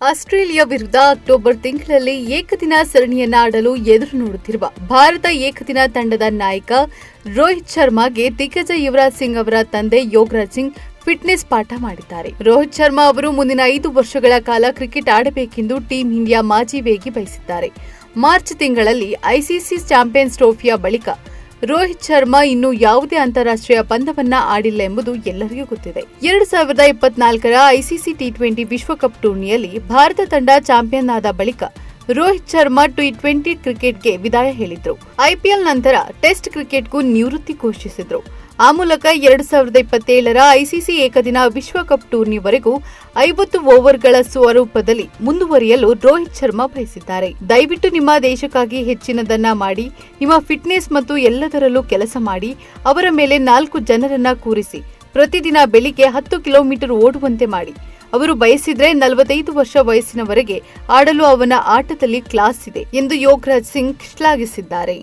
Australia ವಿರುದ್ಧ October ತಿಂಗಳಲ್ಲಿ ಏಕದಿನ ಸರಣಿಯನ್ನ ಆಡಲು ಎದುರು ನೋಡುತ್ತಿರುವ ಭಾರತ ಏಕದಿನ ತಂಡದ ನಾಯಕ ರೋಹಿತ್ ಶರ್ಮಾಗೆ ದಿಗ್ಗಜ ಯುವರಾಜ್ ಸಿಂಗ್ ಅವರ ತಂದೆ ಯೋಗರಾಜ್ ಸಿಂಗ್ ಫಿಟ್ನೆಸ್ ಪಾಠ ಮಾಡಿದ್ದಾರೆ. ರೋಹಿತ್ ಶರ್ಮಾ ಅವರು ಮುಂದಿನ 5 ವರ್ಷಗಳ ಕಾಲ ಕ್ರಿಕೆಟ್ ಆಡಬೇಕೆಂದು ಟೀಂ ಇಂಡಿಯಾ ಮಾಜಿ ವೇಗಿ ಬಯಸಿದ್ದಾರೆ. ಮಾರ್ಚ್ ತಿಂಗಳಲ್ಲಿ ಐಸಿಸಿ ಚಾಂಪಿಯನ್ಸ್ ಟ್ರೋಫಿಯ ಬಳಿಕ ರೋಹಿತ್ ಶರ್ಮಾ ಇನ್ನೂ ಯಾವುದೇ ಅಂತಾರಾಷ್ಟ್ರೀಯ ಪಂದ್ಯವನ್ನ ಆಡಿಲ್ಲ ಎಂಬುದು ಎಲ್ಲರಿಗೂ ಗೊತ್ತಿದೆ. 2024ರ ಐಸಿಸಿ ಟಿ20 ವಿಶ್ವಕಪ್ ಟೂರ್ನಿಯಲ್ಲಿ ಭಾರತ ತಂಡ ಚಾಂಪಿಯನ್ ಆದ ಬಳಿಕ ರೋಹಿತ್ ಶರ್ಮಾ ಟಿ20 ಕ್ರಿಕೆಟ್ಗೆ ವಿದಾಯ ಹೇಳಿದ್ರು. ಐಪಿಎಲ್ ನಂತರ ಟೆಸ್ಟ್ ಕ್ರಿಕೆಟ್ಗೂ ನಿವೃತ್ತಿ ಘೋಷಿಸಿದ್ರು. ಆ ಮೂಲಕ 2027ರ ಐಸಿಸಿ ಏಕದಿನ ವಿಶ್ವಕಪ್ ಟೂರ್ನಿವರೆಗೂ 50 ಓವರ್ಗಳ ಸ್ವರೂಪದಲ್ಲಿ ಮುಂದುವರಿಯಲು ರೋಹಿತ್ ಶರ್ಮಾ ಬಯಸಿದ್ದಾರೆ. ದಯವಿಟ್ಟು ನಿಮ್ಮ ದೇಶಕ್ಕಾಗಿ ಹೆಚ್ಚಿನದನ್ನ ಮಾಡಿ, ನಿಮ್ಮ ಫಿಟ್ನೆಸ್ ಮತ್ತು ಎಲ್ಲದರಲ್ಲೂ ಕೆಲಸ ಮಾಡಿ, ಅವರ ಮೇಲೆ 4 ಜನರನ್ನ ಕೂರಿಸಿ ಪ್ರತಿದಿನ ಬೆಳಿಗ್ಗೆ 10 ಕಿಲೋಮೀಟರ್ ಓಡುವಂತೆ ಮಾಡಿ. ಅವರು ಬಯಸಿದ್ರೆ 45 ವರ್ಷ ವಯಸ್ಸಿನವರೆಗೆ ಆಡಲು ಅವನ ಆಟದಲ್ಲಿ ಕ್ಲಾಸ್ ಇದೆ ಎಂದು ಯೋಗರಾಜ್ ಸಿಂಗ್ ಶ್ಲಾಘಿಸಿದ್ದಾರೆ.